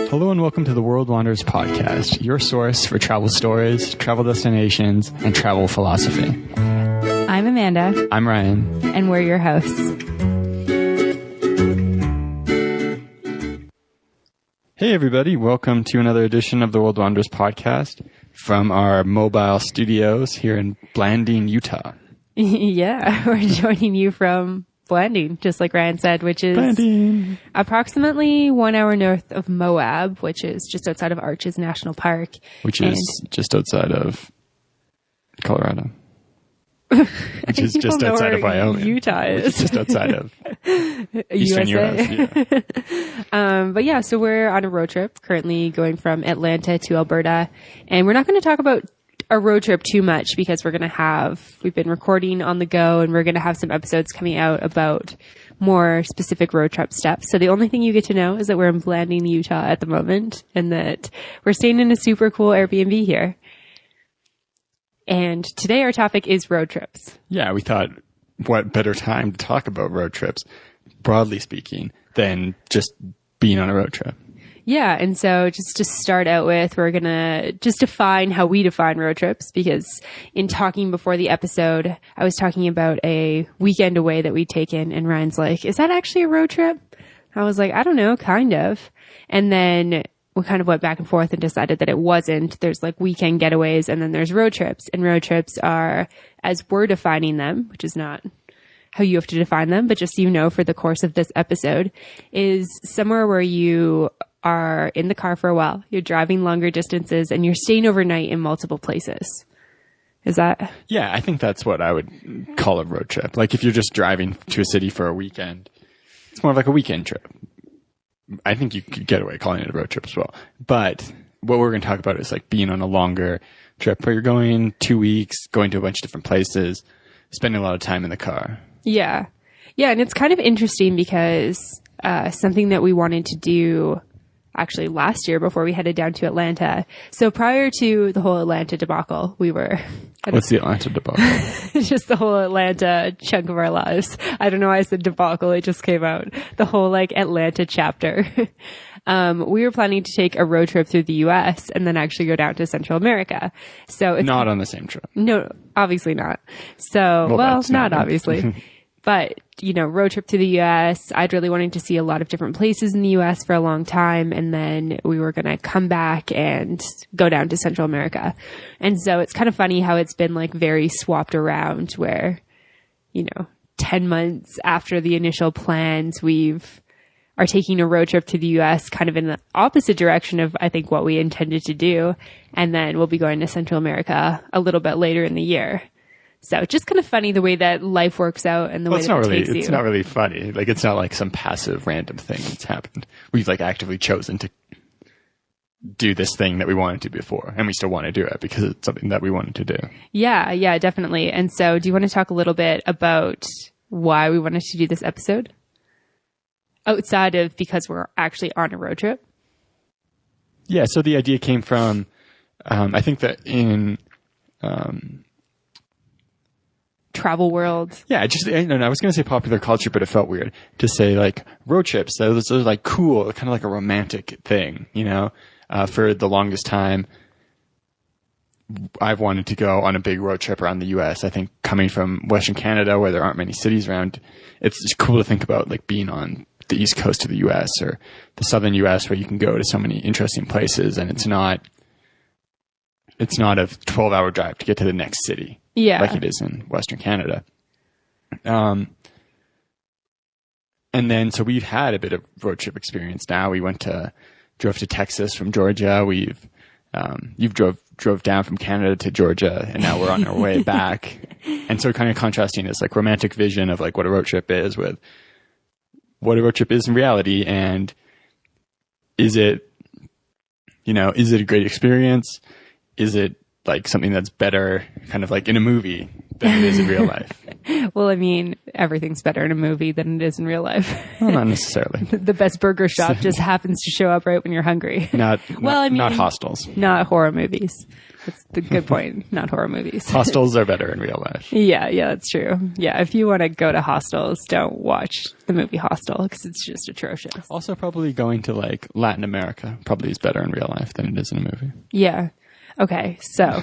Hello and welcome to the World Wanderers podcast, your source for travel stories, travel destinations, and travel philosophy. I'm Amanda. I'm Ryan. And we're your hosts. Hey everybody, welcome to another edition of the World Wanderers podcast from our mobile studios here in Blanding, Utah. Yeah, we're joining you from Blanding, just like Ryan said, which is Blanding. Approximately 1 hour north of Moab, which is just outside of Arches National Park. Which is just outside of Colorado. Which is just outside of Wyoming. Utah is. Just outside of Eastern Europe. Yeah. But yeah, so we're on a road trip, currently going from Atlanta to Alberta. And we're not going to talk about our road trip too much because we've been recording on the go and we're going to have some episodes coming out about more specific road trip stuff. So the only thing you get to know is that we're in Blanding, Utah at the moment and that we're staying in a super cool Airbnb here. And today our topic is road trips. Yeah, we thought what better time to talk about road trips, broadly speaking, than just being on a road trip. Yeah, and so just to start out with, we're going to just define how we define road trips, because in talking before the episode, I was talking about a weekend away that we'd taken, and Ryan's like, is that actually a road trip? I was like, I don't know, kind of. And then we kind of went back and forth and decided that it wasn't. There's like weekend getaways, and then there's road trips. And road trips are, as we're defining them, which is not how you have to define them, but just so you know for the course of this episode, is somewhere where you are in the car for a while, you're driving longer distances, and you're staying overnight in multiple places. Is that? Yeah, I think that's what I would call a road trip. Like if you're just driving to a city for a weekend, it's more like a weekend trip. I think you could get away calling it a road trip as well. But what we're going to talk about is like being on a longer trip where you're going 2 weeks, going to a bunch of different places, spending a lot of time in the car. Yeah. Yeah. And it's kind of interesting because something that we wanted to do actually last year before we headed down to Atlanta. So prior to the whole Atlanta debacle, we were... What's the Atlanta debacle? Just the whole Atlanta chunk of our lives. I don't know why I said debacle. It just came out. The whole like Atlanta chapter. We were planning to take a road trip through the U.S. and then actually go down to Central America. So it's not on the same trip. No, obviously not. So, well not obviously. But, you know, road trip to the U.S., I'd really wanted to see a lot of different places in the U.S. for a long time. And then we were going to come back and go down to Central America. And so it's kind of funny how it's been like very swapped around where, you know, 10 months after the initial plans, are taking a road trip to the U.S. kind of in the opposite direction of, I think, what we intended to do. And then we'll be going to Central America a little bit later in the year. So it's just kind of funny the way that life works out and the way that it takes you. It's not really funny. Like, it's not like some passive random thing that's happened. We've like actively chosen to do this thing that we wanted to before, and we still want to do it because it's something that we wanted to do. Yeah, definitely. And so do you want to talk a little bit about why we wanted to do this episode? Outside of because we're actually on a road trip? Yeah, so the idea came from, I think that in... travel world. Yeah, I was going to say popular culture, but it felt weird to say like road trips. Those are like cool, kind of like a romantic thing, you know? For the longest time, I've wanted to go on a big road trip around the U.S. I think coming from Western Canada, where there aren't many cities around, it's just cool to think about like being on the East Coast of the U.S. or the Southern U.S. where you can go to so many interesting places, and it's not a 12-hour drive to get to the next city. Yeah. Like it is in Western Canada. And then, so we've had a bit of road trip experience now. We drove to Texas from Georgia. You've drove down from Canada to Georgia, and now we're on our way back. And so kind of contrasting this like romantic vision of like what a road trip is with what a road trip is in reality. And is it a great experience? Is it like something that's better kind of like in a movie than it is in real life. Well, I mean, everything's better in a movie than it is in real life. Well, not necessarily. The best burger shop just happens to show up right when you're hungry. Not I Hostels. Not horror movies. That's the good point. Not horror movies. Hostels are better in real life. Yeah, that's true. Yeah, if you want to go to Hostels, don't watch the movie Hostel because it's just atrocious. Also, probably going to like Latin America probably is better in real life than it is in a movie. Yeah. Okay, so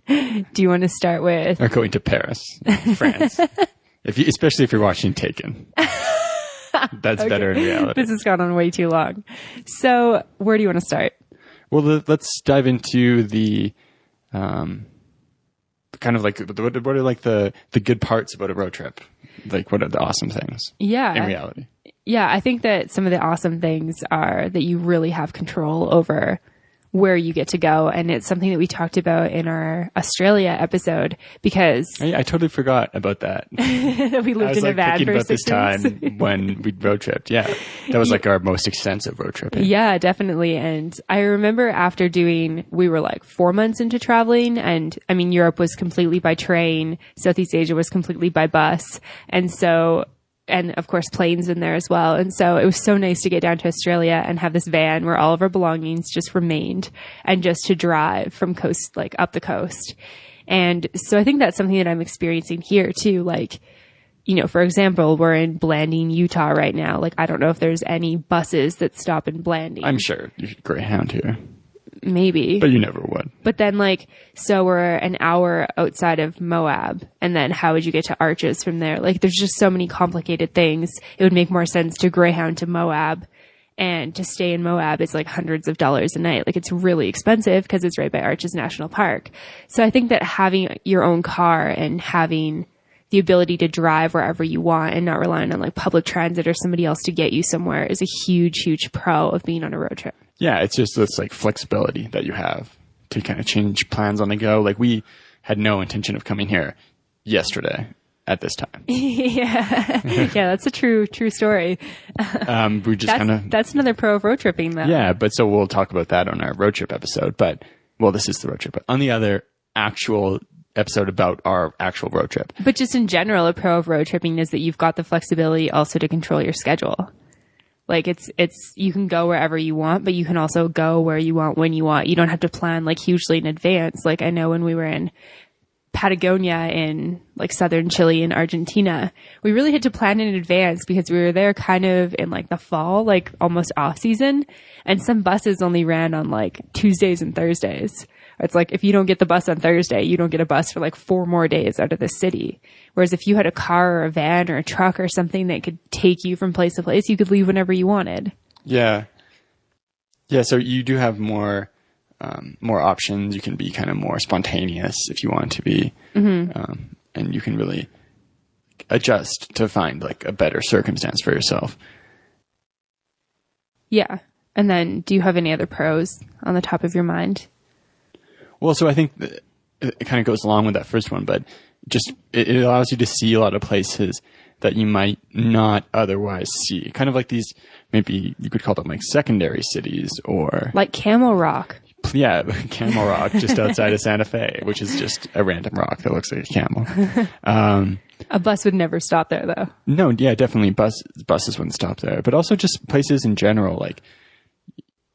do you want to start with... Or going to Paris, France. Especially if you're watching Taken. That's better in reality. This has gone on way too long. So where do you want to start? Well, let's dive into the kind of like what are like the good parts about a road trip? Like what are the awesome things? Yeah. In reality. Yeah, I think that some of the awesome things are that you really have control over where you get to go. And it's something that we talked about in our Australia episode because I totally forgot about that. we lived in a van thinking for about 6 this weeks. time when we road tripped. Yeah. That was like our most extensive road trip. Yeah, definitely. And I remember after we were like 4 months into traveling, and I mean, Europe was completely by train. Southeast Asia was completely by bus. And of course, planes in there as well. And so it was so nice to get down to Australia and have this van where all of our belongings just remained and just to drive from coast, like up the coast. And so I think that's something that I'm experiencing here too. Like, you know, for example, we're in Blanding, Utah right now. Like, I don't know if there's any buses that stop in Blanding. I'm sure you could Greyhound here. Maybe. But you never would. But then so we're an hour outside of Moab, and then how would you get to Arches from there? Like, there's just so many complicated things. It would make more sense to Greyhound to Moab, and to stay in Moab is like hundreds of dollars a night. Like, it's really expensive because it's right by Arches National Park. So I think that having your own car and having the ability to drive wherever you want and not relying on like public transit or somebody else to get you somewhere is a huge, huge pro of being on a road trip. Yeah, it's just this like flexibility that you have to kind of change plans on the go. Like we had no intention of coming here yesterday at this time. Yeah, that's a true story. We just that's another pro of road tripping, though. Yeah, but so we'll talk about that on our road trip episode. But well, this is the road trip. But on the other actual episode about our actual road trip. But just in general, a pro of road tripping is that you've got the flexibility also to control your schedule. Like it's you can go wherever you want, but you can also go where you want when you want. You don't have to plan like hugely in advance. Like I know when we were in Patagonia in like southern Chile and Argentina, we really had to plan in advance because we were there kind of in like the fall, like almost off season, and some buses only ran on like Tuesdays and Thursdays. It's like if you don't get the bus on Thursday, you don't get a bus for like 4 more days out of the city. Whereas if you had a car or a van or a truck or something that could take you from place to place, you could leave whenever you wanted. Yeah. Yeah. So you do have more options. You can be kind of more spontaneous if you want to be. Mm-hmm. And you can really adjust to find like a better circumstance for yourself. Yeah. And then do you have any other pros on the top of your mind? Well, so I think it kind of goes along with that first one, but just it allows you to see a lot of places that you might not otherwise see. Kind of like these, maybe you could call them like secondary cities or... Like Camel Rock. Yeah, Camel Rock, just outside of Santa Fe, which is just a random rock that looks like a camel. A bus would never stop there, though. No, yeah, definitely buses wouldn't stop there. But also just places in general, like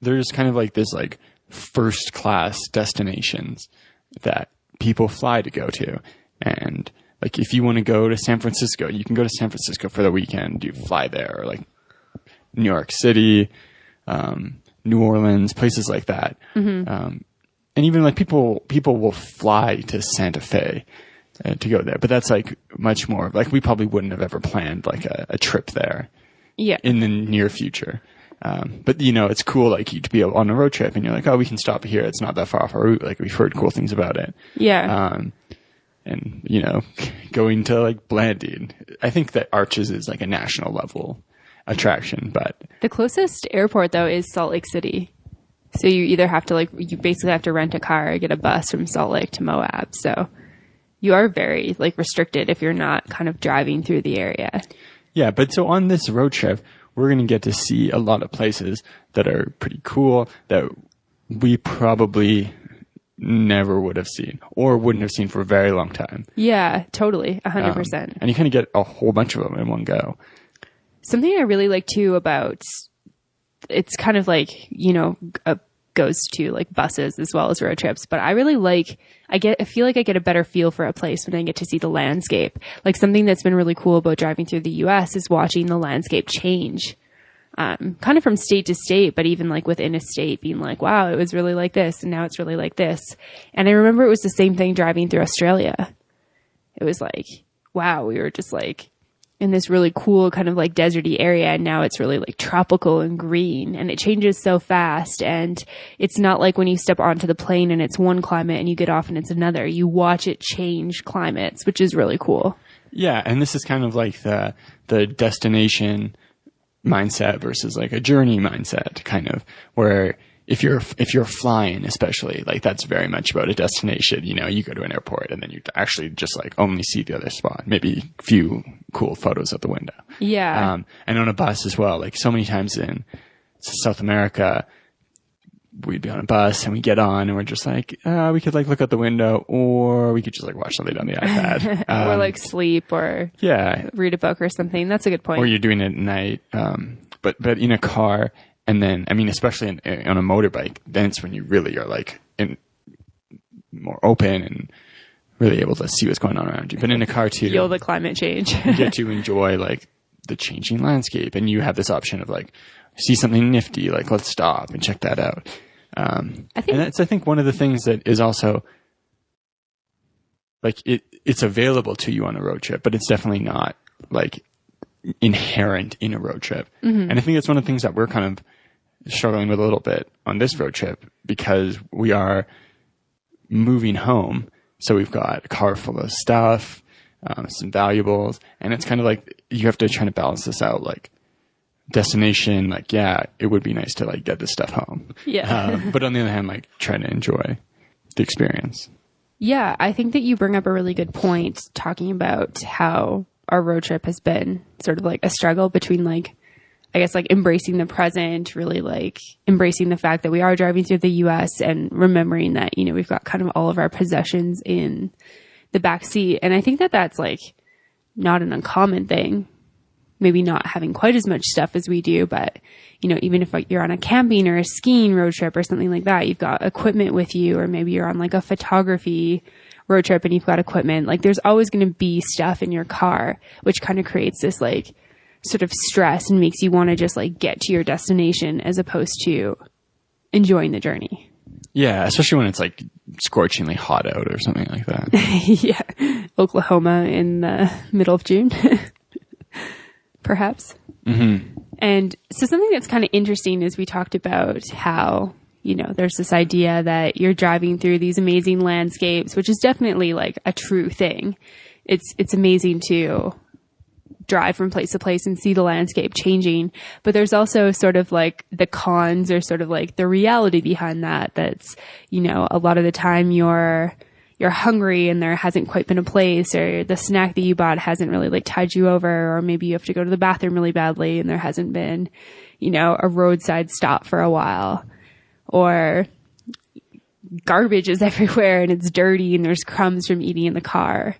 there's kind of like this like first class destinations that people fly to go to. And like if you want to go to San Francisco, you can go to San Francisco for the weekend. You fly there, or like New York City, New Orleans, places like that. Mm-hmm. And even like people will fly to Santa Fe to go there. But that's like much more like we probably wouldn't have ever planned like a trip there. Yeah. In the near future. But you know, it's cool like you to be on a road trip and you're like, oh, we can stop here. It's not that far off our route. Like we've heard cool things about it. Yeah. And you know, going to like Blanding, I think that Arches is like a national level attraction, but the closest airport though is Salt Lake City. So you either have to you basically have to rent a car or get a bus from Salt Lake to Moab. So you are very like restricted if you're not kind of driving through the area. Yeah. But so on this road trip, we're going to get to see a lot of places that are pretty cool that we probably never would have seen or wouldn't have seen for a very long time. Yeah, totally. 100%. And you kind of get a whole bunch of them in one go. Something I really like too about, it's kind of like, goes to like buses as well as road trips, but I really like, I feel like I get a better feel for a place when I get to see the landscape. Like something that's been really cool about driving through the US is watching the landscape change. Kind of from state to state, but even like within a state being like, wow, it was really like this and now it's really like this. And I remember it was the same thing driving through Australia. It was like, wow, we were just like in this really cool kind of like deserty area and now it's really like tropical and green and it changes so fast. And it's not like when you step onto the plane and it's one climate and you get off and it's another. You watch it change climates, which is really cool. Yeah. And this is kind of like the destination mindset versus like a journey mindset, kind of, where if you're flying, especially, like that's very much about a destination. You go to an airport and then you actually just like only see the other spot, maybe a few cool photos out the window. Yeah. And on a bus as well, like so many times in South America, we'd be on a bus and we get on and we're just like, we could like look out the window or we could just like watch something on the iPad. Or like sleep or read a book or something. That's a good point. Or you're doing it at night. But in a car, and then, I mean, especially on a motorbike, then it's when you really are like more open and really able to see what's going on around you. But in a car too, feel the climate change. You get to enjoy like the changing landscape, and you have this option of like, see something nifty, like let's stop and check that out. And that's, I think, one of the things that is also like it's available to you on a road trip, but it's definitely not like inherent in a road trip. Mm-hmm. And I think that's one of the things that we're kind of struggling with a little bit on this road trip, because we are moving home. So we've got a car full of stuff, some valuables, and it's kind of like you have to try to balance this out. Like destination, like, yeah, it would be nice to like get this stuff home. Yeah. But on the other hand, like trying to enjoy the experience. Yeah. I think that you bring up a really good point talking about how our road trip has been sort of like a struggle between like, I guess like embracing the present, really like embracing the fact that we are driving through the US and remembering that, we've got kind of all of our possessions in the back seat. And I think that that's like not an uncommon thing. Maybe not having quite as much stuff as we do, but even if like, you're on a camping or a skiing road trip or something like that, you've got equipment with you, or maybe you're on like a photography road trip and you've got equipment. Like there's always going to be stuff in your car, which kind of creates this like sort of stress and makes you want to just like get to your destination as opposed to enjoying the journey. Yeah, especially when it's like scorchingly hot out or something like that. Yeah. Oklahoma in the middle of June, perhaps. Mm-hmm. And so something that's kind of interesting is we talked about how, there's this idea that you're driving through these amazing landscapes, which is definitely like a true thing. It's amazing to drive from place to place and see the landscape changing. But there's also sort of like the cons, or sort of like the reality behind that. That's, a lot of the time you're hungry and there hasn't quite been a place, or the snack that you bought hasn't really like tied you over, or maybe you have to go to the bathroom really badly and there hasn't been, a roadside stop for a while, or garbage is everywhere and it's dirty and there's crumbs from eating in the car.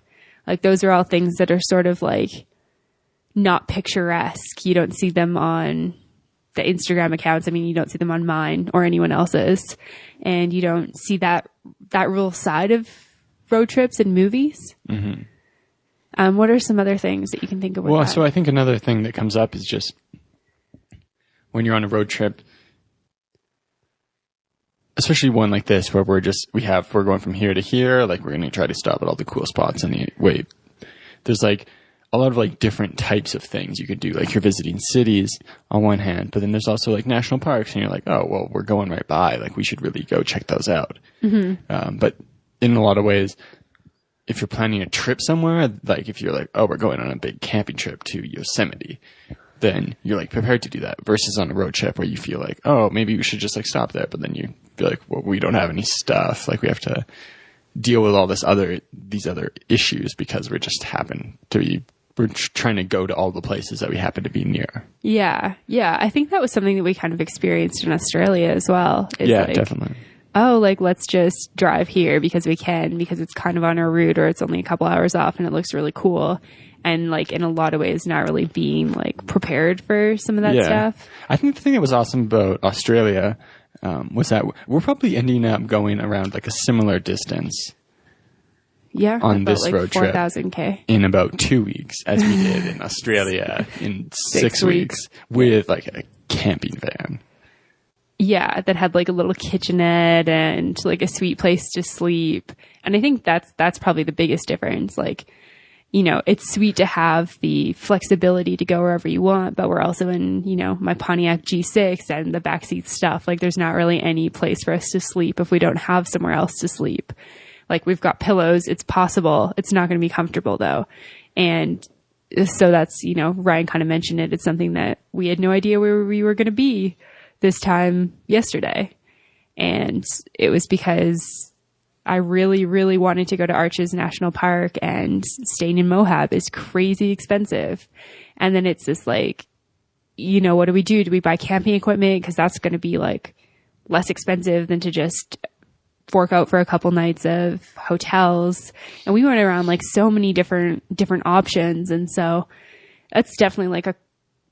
Like those are all things that are sort of like not picturesque. You don't see them on the Instagram accounts. I mean, you don't see them on mine or anyone else's, and you don't see that real side of road trips in movies. Mm-hmm. What are some other things that you can think of? Well, so I think another thing that comes up is just when you're on a road trip, especially one like this where we're going from here to here, like we're going to try to stop at all the cool spots on the way. There's like a lot of like different types of things you could do. Like you're visiting cities on one hand, but then there's also like national parks, and you're like, oh, well, we're going right by. Like we should really go check those out. Mm-hmm. But in a lot of ways, if you're planning a trip somewhere, like if you're like, oh, we're going on a big camping trip to Yosemite, then you're like prepared to do that, versus on a road trip where you feel like, oh, maybe we should just like stop there. But then you feel like, well, we don't have any stuff. Like we have to deal with all these other issues because we're trying to go to all the places that we happen to be near. Yeah. Yeah. I think that was something that we kind of experienced in Australia as well. Yeah, like, definitely. oh, like, let's just drive here because we can, because it's kind of on our route or it's only a couple hours off and it looks really cool. And like in a lot of ways, not really being like prepared for some of that stuff. I think the thing that was awesome about Australia was that we're probably ending up going around like a similar distance. Yeah, on this like road trip 4,000 in about 2 weeks, as we did in Australia in 6 weeks with like a camping van. Yeah, that had like a little kitchenette and like a sweet place to sleep. And I think that's probably the biggest difference. Like, you know, it's sweet to have the flexibility to go wherever you want, but we're also in, you know, my Pontiac G6 and the backseat stuff. Like there's not really any place for us to sleep if we don't have somewhere else to sleep. Like we've got pillows. It's possible. It's not going to be comfortable though. And so that's, you know, Ryan kind of mentioned it. It's something that we had no idea where we were going to be this time yesterday. And it was because I really, really wanted to go to Arches National Park, and staying in Moab is crazy expensive. And then it's this like, you know, what do we do? Do we buy camping equipment? Cause that's going to be like less expensive than to just fork out for a couple nights of hotels. And we went around like so many different options. And so that's definitely like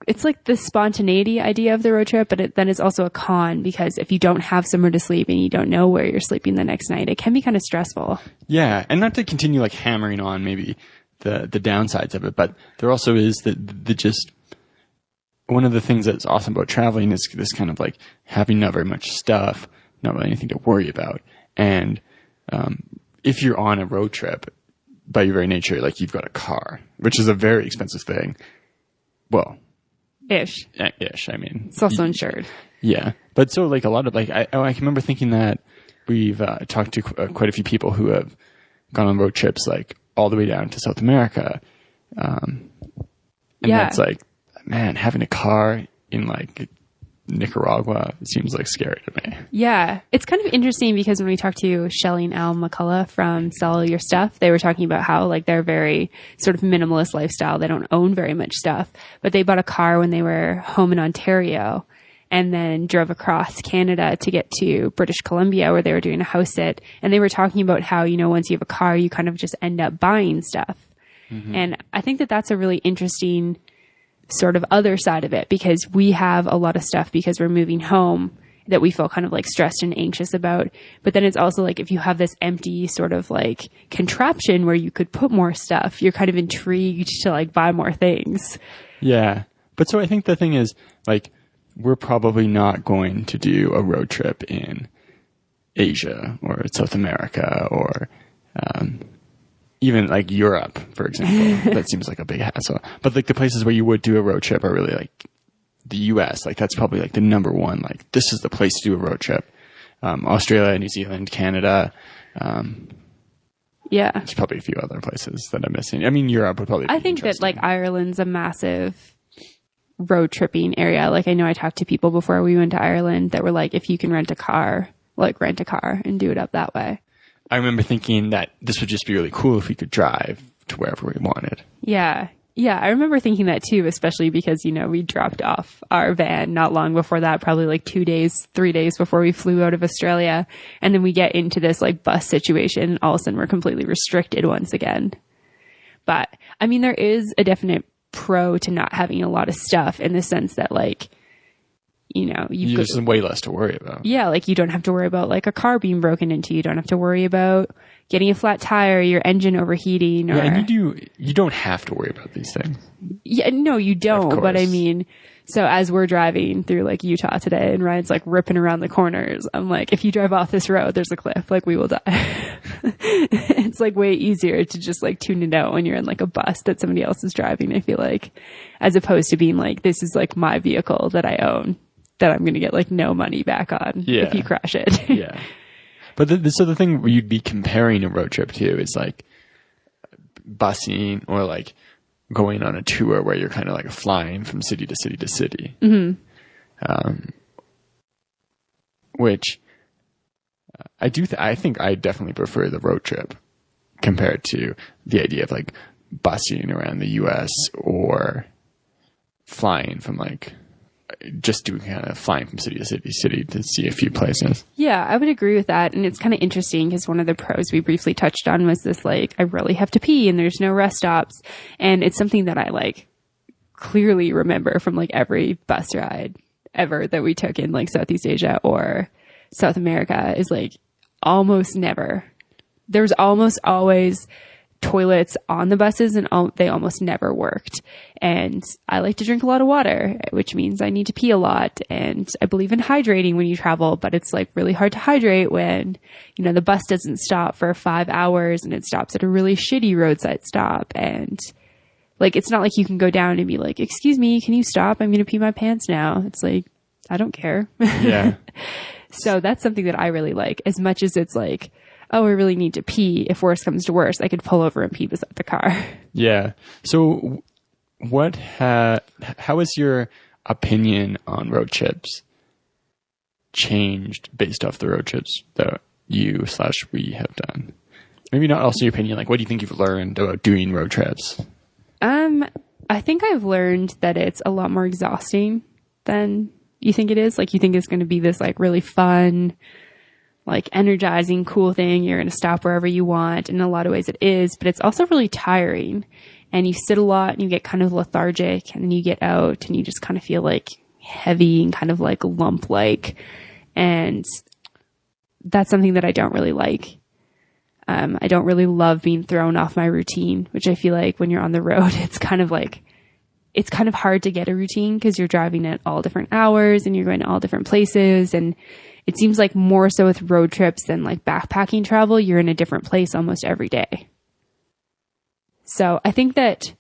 it's like the spontaneity idea of the road trip, but then it's also a con, because if you don't have somewhere to sleep and you don't know where you're sleeping the next night, it can be kind of stressful. Yeah. And not to continue like hammering on maybe the downsides of it, but there also is the just one of the things that's awesome about traveling is this kind of like having not very much stuff, not really anything to worry about. And if you're on a road trip, by your very nature, like you've got a car, which is a very expensive thing. Well, Ish. I mean, it's also insured. Yeah. But so like a lot of like, I can remember thinking that we've talked to quite a few people who have gone on road trips, like all the way down to South America. And that's like, man, having a car in like Nicaragua seems like scary to me. Yeah. It's kind of interesting because when we talked to Shelley and Al McCullough from Sell Your Stuff, they were talking about how like they're very sort of minimalist lifestyle. They don't own very much stuff, but they bought a car when they were home in Ontario and then drove across Canada to get to British Columbia where they were doing a house sit. And they were talking about how, you know, once you have a car, you kind of just end up buying stuff. Mm-hmm. And I think that that's a really interesting sort of other side of it, because we have a lot of stuff because we're moving home that we feel kind of like stressed and anxious about. But then it's also like if you have this empty sort of like contraption where you could put more stuff, you're kind of intrigued to like buy more things. Yeah. But so I think the thing is like we're probably not going to do a road trip in Asia or South America or even like Europe, for example. That seems like a big hassle. But like the places where you would do a road trip are really like the US. Like that's probably like the number one, like this is the place to do a road trip. Australia, New Zealand, Canada. Yeah. There's probably a few other places that I'm missing. I mean, Europe would probably be I think that like Ireland's a massive road tripping area. Like I know I talked to people before we went to Ireland that were like, if you can rent a car, like rent a car and do it up that way. I remember thinking that this would just be really cool if we could drive to wherever we wanted. Yeah. Yeah. I remember thinking that too, especially because, you know, we dropped off our van not long before that, probably like 3 days before we flew out of Australia. And then we get into this like bus situation and all of a sudden we're completely restricted once again. But I mean, there is a definite pro to not having a lot of stuff in the sense that like, you know, you've got way less to worry about. Yeah. Like you don't have to worry about like a car being broken into. You don't have to worry about getting a flat tire, your engine overheating. Or, yeah, and you don't have to worry about these things. Yeah. No, you don't. But I mean, so as we're driving through like Utah today and Ryan's like ripping around the corners, I'm like, if you drive off this road, there's a cliff, like we will die. It's like way easier to just like tune it out when you're in like a bus that somebody else is driving, I feel like, as opposed to being like, this is like my vehicle that I own, that I'm going to get like no money back on if you crash it. Yeah. But so the thing where you'd be comparing a road trip to is like busing or like going on a tour where you're kind of like flying from city to city to city. Mm-hmm. Which I think I definitely prefer the road trip compared to the idea of like busing around the US or flying from like just doing kind of flying from city to city to see a few places. Yeah, I would agree with that. And it's kind of interesting because one of the pros we briefly touched on was this, like, I really have to pee and there's no rest stops. And it's something that I like clearly remember from like every bus ride ever that we took in like Southeast Asia or South America is like almost never. There's almost always toilets on the buses and they almost never worked. And I like to drink a lot of water, which means I need to pee a lot. And I believe in hydrating when you travel, but it's like really hard to hydrate when, you know, the bus doesn't stop for 5 hours and it stops at a really shitty roadside stop. And like, it's not like you can go down and be like, excuse me, can you stop? I'm going to pee my pants now. It's like, I don't care. Yeah. So that's something that I really like, as much as it's like, oh, I really need to pee. If worse comes to worse, I could pull over and pee beside the car. Yeah. So how has your opinion on road trips changed based off the road trips that we have done? Maybe not also your opinion, like what do you think you've learned about doing road trips? I think I've learned that it's a lot more exhausting than you think it is. Like you think it's going to be this like really fun, like energizing, cool thing. You're going to stop wherever you want. And in a lot of ways it is, but it's also really tiring. And you sit a lot and you get kind of lethargic and then you get out and you just kind of feel like heavy and kind of like lump-like. And that's something that I don't really like. I don't really love being thrown off my routine, which I feel like when you're on the road, it's kind of hard to get a routine because you're driving at all different hours and you're going to all different places. And it seems like more so with road trips than like backpacking travel, you're in a different place almost every day. So I think that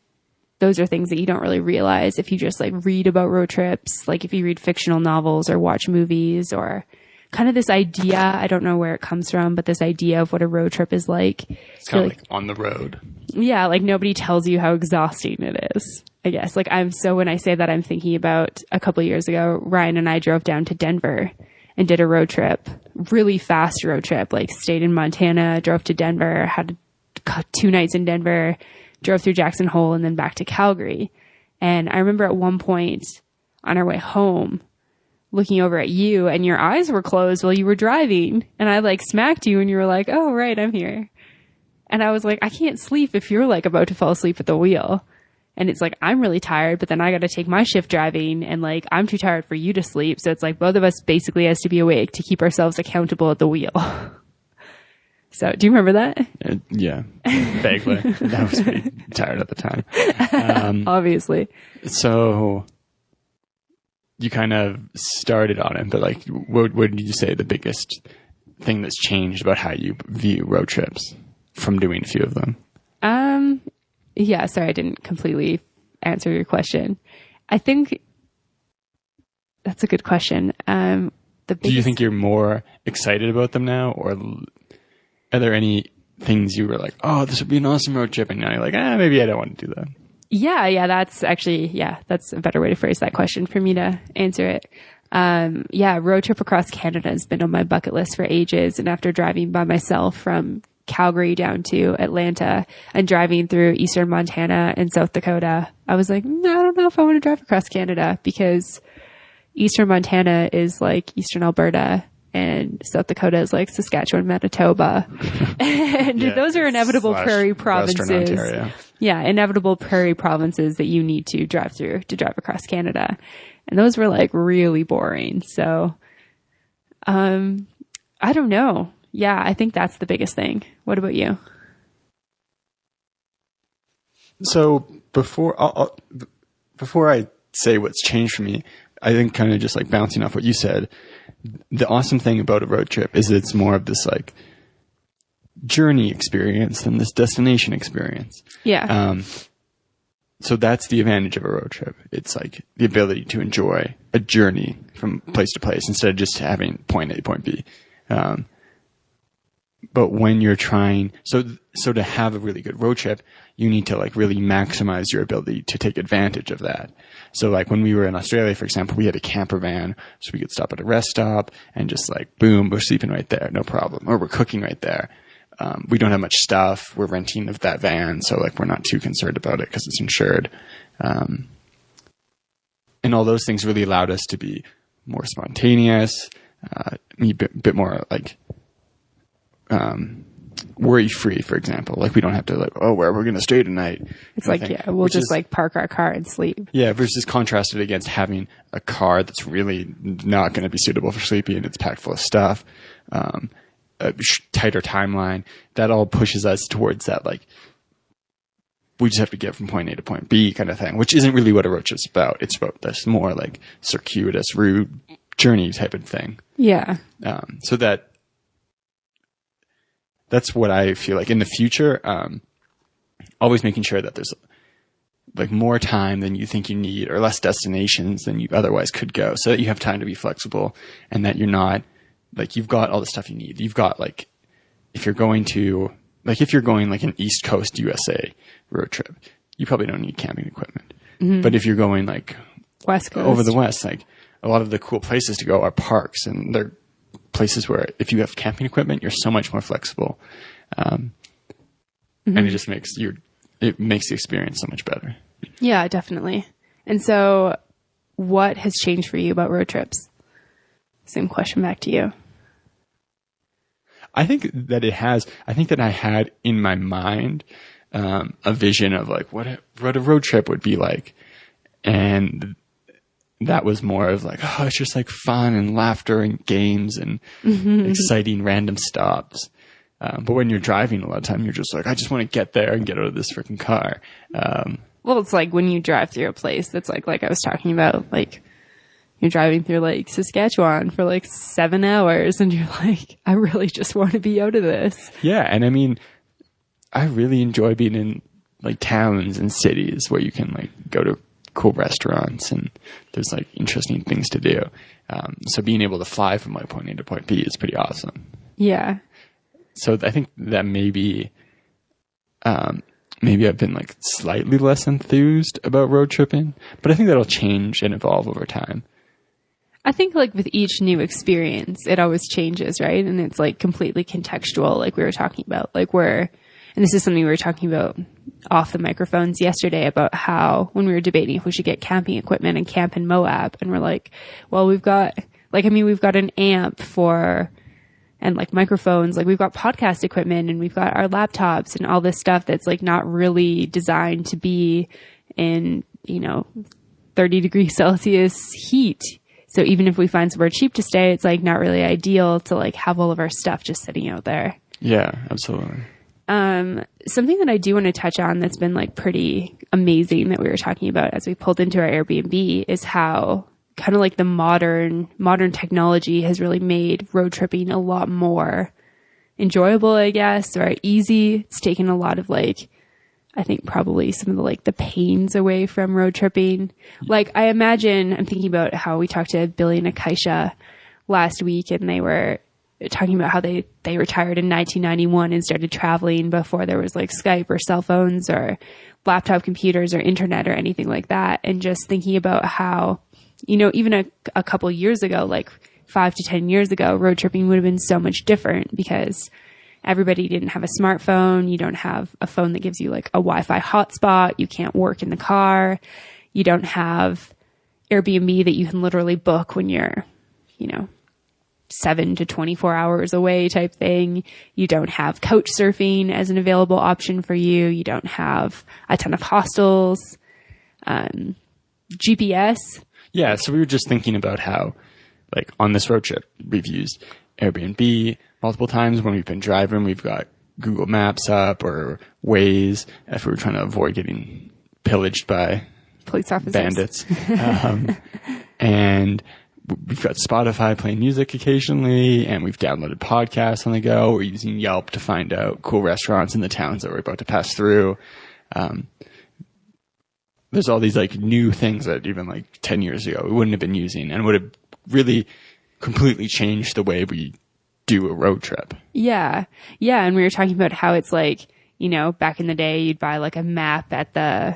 those are things that you don't really realize if you just like read about road trips, like if you read fictional novels or watch movies or kind of this idea, I don't know where it comes from, but this idea of what a road trip is like. It's kind of like on the road. Yeah, like nobody tells you how exhausting it is, I guess. Like when I say that, I'm thinking about a couple of years ago, Ryan and I drove down to Denver and did a road trip, really fast road trip, like stayed in Montana, drove to Denver, had 2 nights in Denver, drove through Jackson Hole and then back to Calgary. And I remember at one point on our way home, looking over at you and your eyes were closed while you were driving. And I like smacked you and you were like, oh, right, I'm here. And I was like, I can't sleep if you're like about to fall asleep at the wheel. And it's like, I'm really tired, but then I got to take my shift driving and like, I'm too tired for you to sleep. So it's like both of us basically has to be awake to keep ourselves accountable at the wheel. So do you remember that? Yeah, vaguely. I was pretty tired at the time. Obviously. So you kind of started on it, but like, what did you say the biggest thing that's changed about how you view road trips from doing a few of them? Yeah, sorry, I didn't completely answer your question. I think that's a good question. Do you think you're more excited about them now, or are there any things you were like, oh, this would be an awesome road trip, and now you're like, maybe I don't want to do that? Yeah, that's a better way to phrase that question for me to answer it. Road trip across Canada has been on my bucket list for ages. And after driving by myself from Calgary down to Atlanta and driving through eastern Montana and South Dakota, I was like, I don't know if I want to drive across Canada because eastern Montana is like eastern Alberta and South Dakota is like Saskatchewan, Manitoba. And those are inevitable prairie provinces. Yeah, inevitable prairie provinces that you need to drive through to drive across Canada. And those were like really boring. So, I don't know. Yeah, I think that's the biggest thing. What about you? So before I say what's changed for me, I think kind of just like bouncing off what you said, the awesome thing about a road trip is it's more of this like journey experience than this destination experience. Yeah. So that's the advantage of a road trip. It's like the ability to enjoy a journey from place to place instead of just having point A, point B. But when you're trying, so to have a really good road trip, you need to like really maximize your ability to take advantage of that. So like when we were in Australia, for example, we had a camper van, so we could stop at a rest stop and just like, boom, we're sleeping right there, no problem. Or we're cooking right there. We don't have much stuff. We're renting of that van, so like we're not too concerned about it because it's insured. And and all those things really allowed us to be more spontaneous, a bit more like, worry free, for example. Like we don't have to like, oh, where are we going to stay tonight? It's like, yeah, we'll just like park our car and sleep. Yeah. Versus contrasted against having a car that's really not going to be suitable for sleeping and it's packed full of stuff. A tighter timeline that all pushes us towards that. Like we just have to get from point A to point B kind of thing, which isn't really what a road trip's about. It's about this more like circuitous route journey type of thing. Yeah. So that's what I feel like in the future. Always making sure that there's like more time than you think you need or less destinations than you otherwise could go, so that you have time to be flexible and that you're not like, you've got all the stuff you need. You've got like, if you're going like an East Coast USA road trip, you probably don't need camping equipment. Mm-hmm. But if you're going like West Coast, over the West, like a lot of the cool places to go are parks, and they're places where if you have camping equipment, you're so much more flexible. And it just makes the experience so much better. Yeah, definitely. And so what has changed for you about road trips? Same question back to you. I think that I had in my mind a vision of like what a road trip would be like. And that was more of like, oh, it's just like fun and laughter and games and exciting random stops. But when you're driving a lot of time, you're just like, I just want to get there and get out of this freaking car. Well, it's like when you drive through a place that's like I was talking about, like you're driving through like Saskatchewan for like 7 hours and you're like, I really just want to be out of this. Yeah. And I mean, I really enjoy being in like towns and cities where you can like go to cool restaurants and there's like interesting things to do. So being able to fly from like point A to point B is pretty awesome. Yeah. So I think that maybe I've been like slightly less enthused about road tripping, but I think that'll change and evolve over time. I think like with each new experience, it always changes, right? And it's like completely contextual, like we were talking about, and this is something we were talking about off the microphones yesterday about how when we were debating if we should get camping equipment and camp in Moab, and we're like, well, we've got an amp and like microphones, like we've got podcast equipment and we've got our laptops and all this stuff that's like not really designed to be in, 30 degrees Celsius heat. So even if we find somewhere cheap to stay, it's like not really ideal to like have all of our stuff just sitting out there. Yeah, absolutely. Something that I do want to touch on that's been like pretty amazing that we were talking about as we pulled into our Airbnb is how kind of like the modern technology has really made road tripping a lot more enjoyable, I guess, or easy. It's taken a lot of like, I think probably some of the like the pains away from road tripping. Like I imagine, I'm thinking about how we talked to Billy and Akaisha last week and they were talking about how they retired in 1991 and started traveling before there was like Skype or cell phones or laptop computers or internet or anything like that. And just thinking about how, even a couple years ago, like 5 to 10 years ago, road tripping would have been so much different because everybody didn't have a smartphone. You don't have a phone that gives you like a Wi-Fi hotspot. You can't work in the car. You don't have Airbnb that you can literally book when you're, 7 to 24 hours away type thing. You don't have couch surfing as an available option for you. You don't have a ton of hostels, GPS. Yeah. So we were just thinking about how like on this road trip, we've used Airbnb multiple times when we've been driving. We've got Google Maps up or Waze if we were trying to avoid getting pillaged by police officers, bandits. And we've got Spotify playing music occasionally, and we've downloaded podcasts on the go. We're using Yelp to find out cool restaurants in the towns that we're about to pass through. There's all these like new things that even like 10 years ago we wouldn't have been using and would have really completely changed the way we do a road trip. Yeah. Yeah. And we were talking about how it's like, back in the day, you'd buy like a map at the,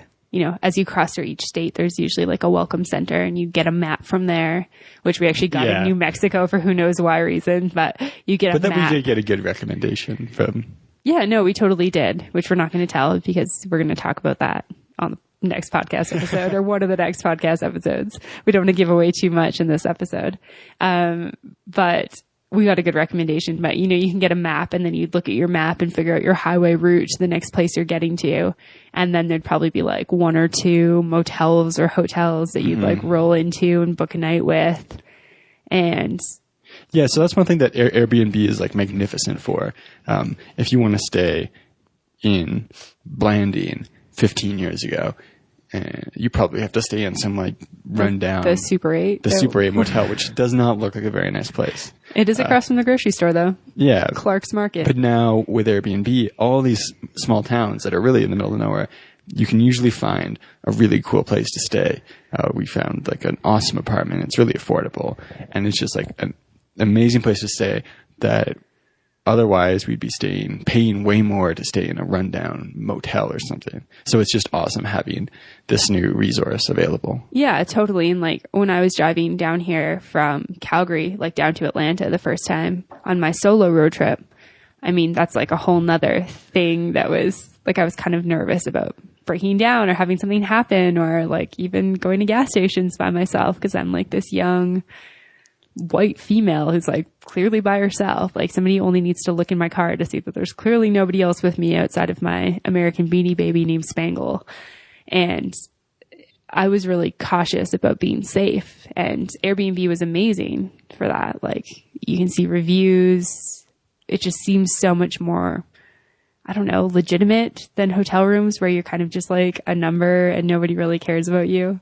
as you cross through each state, there's usually like a welcome center and you get a map from there, which we actually got in New Mexico for who knows why reason, but you get a map. But then we did get a good recommendation from. Yeah, no, we totally did, which we're not going to tell because we're going to talk about that on the next podcast episode or one of the next podcast episodes. We don't want to give away too much in this episode. But we got a good recommendation. But, you know, you can get a map and then you'd look at your map and figure out your highway route to the next place you're getting to. And then there'd probably be like one or two motels or hotels that you'd like roll into and book a night with. And yeah, so that's one thing that Airbnb is like magnificent for. If you want to stay in Blanding 15 years ago, you probably have to stay in some like rundown the Super 8. The Super 8 motel, which does not look like a very nice place. It is across from the grocery store, though. Yeah. Clark's Market. But now with Airbnb, all these small towns that are really in the middle of nowhere, you can usually find a really cool place to stay. We found like an awesome apartment. It's really affordable. And it's just like an amazing place to stay that otherwise we'd be paying way more to stay in a rundown motel or something. So it's just awesome having this new resource available. Yeah, totally. And like when I was driving down here from Calgary, like down to Atlanta the first time on my solo road trip, I mean, that's like a whole nother thing that was like, I was kind of nervous about breaking down or having something happen or like even going to gas stations by myself because I'm like this young white female who's like clearly by herself. Like somebody only needs to look in my car to see that there's clearly nobody else with me outside of my American Beanie Baby named Spangle. And I was really cautious about being safe, and Airbnb was amazing for that. Like you can see reviews. It just seems so much more, I don't know, legitimate than hotel rooms where you're kind of just like a number and nobody really cares about you.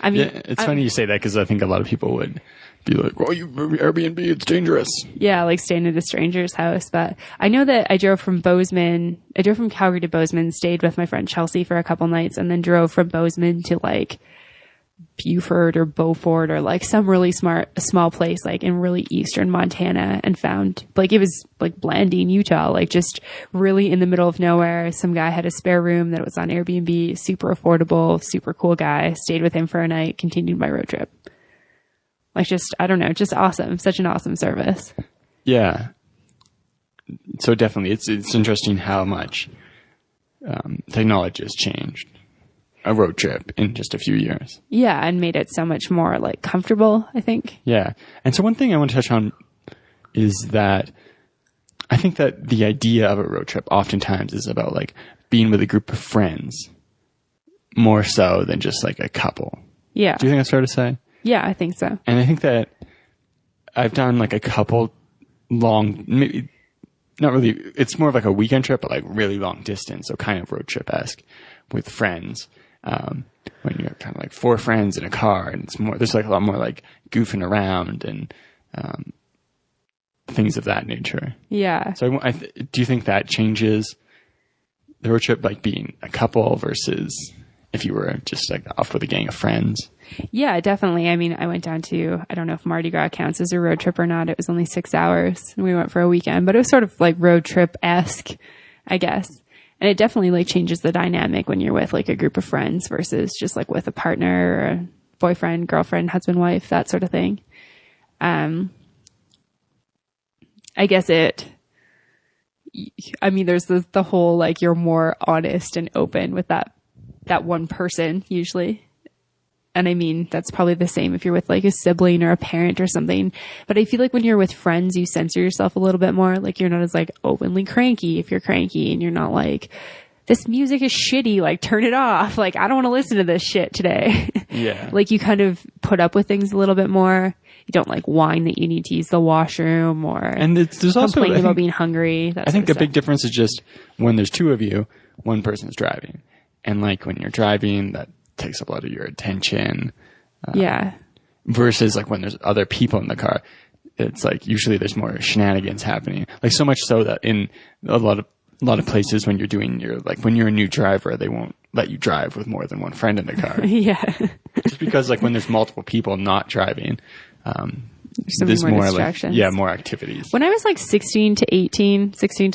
I mean, yeah, it's funny you say that because I think a lot of people would be like, well, you Airbnb, it's dangerous. Yeah, like staying at a stranger's house. But I know that I drove from Calgary to Bozeman, stayed with my friend Chelsea for a couple nights, and then drove from Bozeman to like Beaufort or Beaufort or like some really small place like in really eastern Montana, and found like it was like Blanding, Utah, like just really in the middle of nowhere. Some guy had a spare room that was on Airbnb, super affordable, super cool guy. Stayed with him for a night, continued my road trip. Like just, I don't know, just awesome. Such an awesome service. Yeah. So definitely it's interesting how much technology has changed a road trip in just a few years. Yeah, and made it so much more like comfortable, I think. Yeah. And so one thing I want to touch on is that I think that the idea of a road trip oftentimes is about like being with a group of friends more so than just like a couple. Yeah. Do you think that's fair to say? Yeah, I think so. And I think that I've done like a couple long, maybe not really, it's more of like a weekend trip, but like really long distance. So kind of road trip-esque with friends. When you're kind of like four friends in a car, and it's more, there's like a lot more like goofing around and things of that nature. Yeah. So do you think that changes the road trip, like being a couple versus if you were just like off with a gang of friends? Yeah, definitely. I mean, I went down to, I don't know if Mardi Gras counts as a road trip or not. It was only 6 hours and we went for a weekend, but it was sort of like road trip-esque, I guess. And it definitely like changes the dynamic when you're with like a group of friends versus just like with a partner or a boyfriend, girlfriend, husband, wife, that sort of thing. I guess there's the whole, like, you're more honest and open with that one person usually. And I mean, that's probably the same if you're with like a sibling or a parent or something. But I feel like when you're with friends, you censor yourself a little bit more. Like you're not as like openly cranky if you're cranky, and you're not like, this music is shitty, like turn it off. Like I don't want to listen to this shit today. Yeah. Like you kind of put up with things a little bit more. You don't like whine that you need to use the washroom or there's also complain about being hungry. I think the big difference is just when there's two of you, one person's driving. And like when you're driving, that takes up a lot of your attention. Yeah. Versus like when there's other people in the car, it's like usually there's more shenanigans happening. Like so much so that in a lot of places when you're a new driver, they won't let you drive with more than one friend in the car. Yeah. Just because like when there's multiple people not driving, there's more distractions. Like, more activities. When I was like 16 to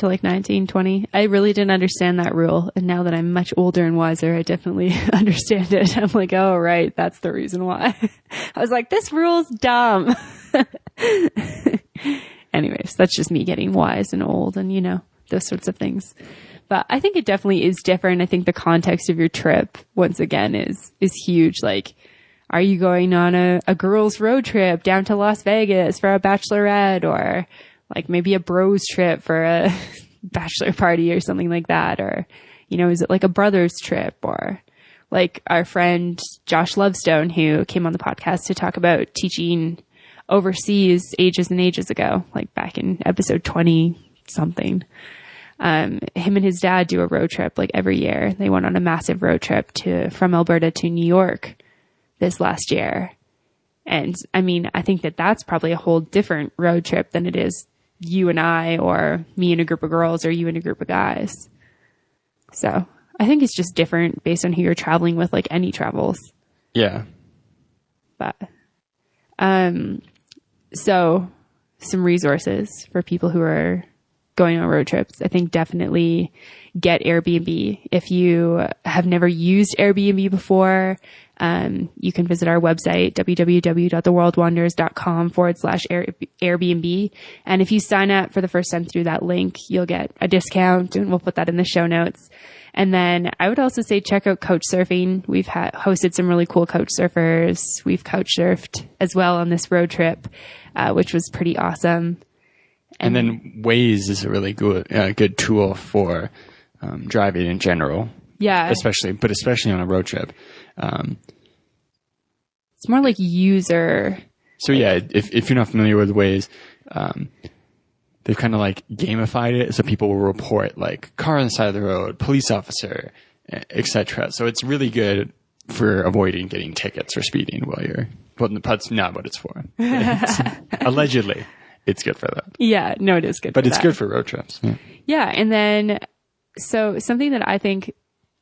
like 19, 20, I really didn't understand that rule. And now that I'm much older and wiser, I definitely understand it. I'm like, oh, right. That's the reason why. I was like, this rule's dumb. Anyways, that's just me getting wise and old and, those sorts of things. But I think it definitely is different. I think the context of your trip, once again, is huge. Like, are you going on a girls' road trip down to Las Vegas for a bachelorette, or like maybe a bros trip for a bachelor party or something like that? Or, you know, is it like a brothers trip? Or like our friend Josh Lovestone, who came on the podcast to talk about teaching overseas ages and ages ago, like back in episode 20 something. Him and his dad do a road trip like every year. They went on a massive road trip from Alberta to New York this last year. And I mean, I think that that's probably a whole different road trip than it is you and I, or me and a group of girls, or you and a group of guys. So I think it's just different based on who you're traveling with, like any travels. Yeah. But, so some resources for people who are going on road trips. I think definitely get Airbnb. If you have never used Airbnb before, you can visit our website, www.theworldwanderers.com/Airbnb. And if you sign up for the first time through that link, you'll get a discount, and we'll put that in the show notes. And then I would also say check out Couchsurfing. We've hosted some really cool couch surfers. We've couch surfed as well on this road trip, which was pretty awesome. And then Waze is a really good tool for driving in general. Yeah. Especially on a road trip. It's more like user. So yeah, if you're not familiar with Waze, they've kind of like gamified it, so people will report like car on the side of the road, police officer, etc. So it's really good for avoiding getting tickets or speeding while you're. Well, that's not what it's for. Allegedly, it's good for that. Yeah, no, it is good. But it's good for road trips. Yeah. Yeah, and then so something that I think.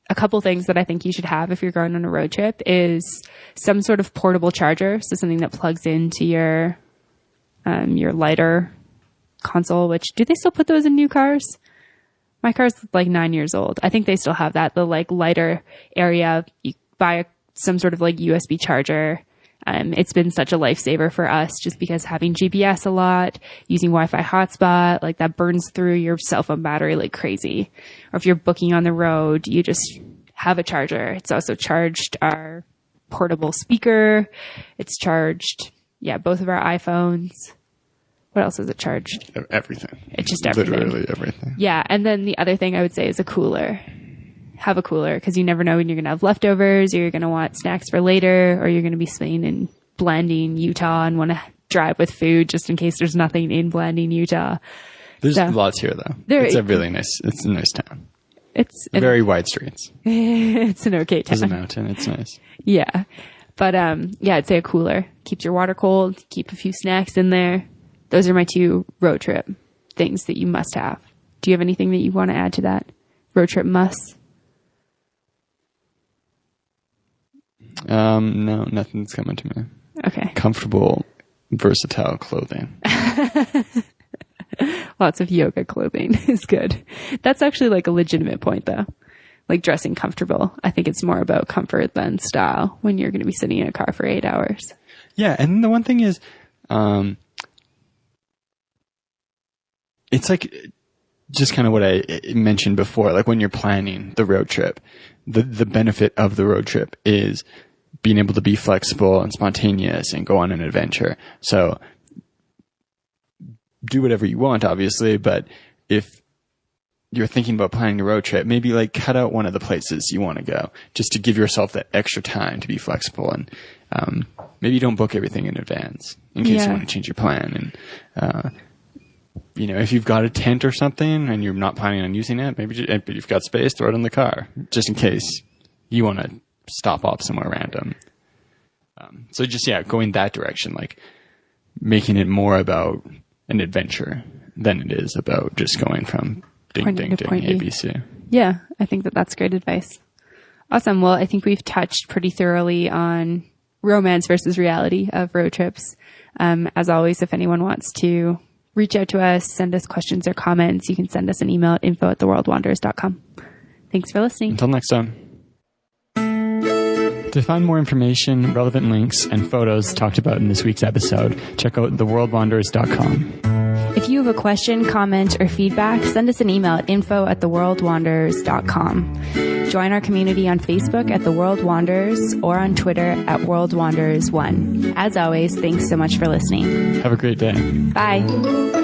A couple things that I think you should have if you're going on a road trip is some sort of portable charger. So something that plugs into your lighter console, which do they still put those in new cars? My car's like 9 years old. I think they still have that. The like lighter area, you buy some sort of like USB charger. It's been such a lifesaver for us just because having GPS a lot, using Wi-Fi hotspot, like that burns through your cell phone battery like crazy. Or if you're booking on the road, you just have a charger. It's also charged our portable speaker. It's charged, both of our iPhones. What else is it charged? Everything. It's just everything. Literally everything. Yeah. And then the other thing I would say is a cooler. Have a cooler, because you never know when you're going to have leftovers, or you're going to want snacks for later, or you're going to be staying in Blanding, Utah, and want to drive with food just in case there's nothing in Blanding, Utah. There's lots here, though. It's a nice town. It's very wide streets. It's an okay town. There's a mountain. It's nice. Yeah. But, I'd say a cooler. Keeps your water cold. Keep a few snacks in there. Those are my 2 road trip things that you must have. Do you have anything that you want to add to that? Road trip must? No, nothing's coming to me. Okay. Comfortable, versatile clothing. Lots of yoga clothing is good. That's actually like a legitimate point though. Like dressing comfortable. I think it's more about comfort than style when you're going to be sitting in a car for 8 hours. Yeah. And the one thing is, it's like just kind of what I mentioned before, like when you're planning the road trip, the benefit of the road trip is being able to be flexible and spontaneous and go on an adventure. So do whatever you want, obviously, but if you're thinking about planning a road trip, maybe like cut out one of the places you want to go just to give yourself that extra time to be flexible. And maybe don't book everything in advance in case you want to change your plan. And if you've got a tent or something and you're not planning on using it, maybe but you've got space, throw it in the car just in case you want to stop off somewhere random. So just, going that direction, like making it more about an adventure than it is about just going from ding, ding, ding, ABC. Yeah, I think that's great advice. Awesome. Well, I think we've touched pretty thoroughly on romance versus reality of road trips. As always, if anyone wants to reach out to us, send us questions or comments, you can send us an email at info@theworldwanderers.com. Thanks for listening. Until next time. To find more information, relevant links, and photos talked about in this week's episode, check out theworldwanderers.com. If you have a question, comment, or feedback, send us an email at info@theworldwanderers.com. Join our community on Facebook at The World Wanderers or on Twitter at World Wanderers 1. As always, thanks so much for listening. Have a great day. Bye.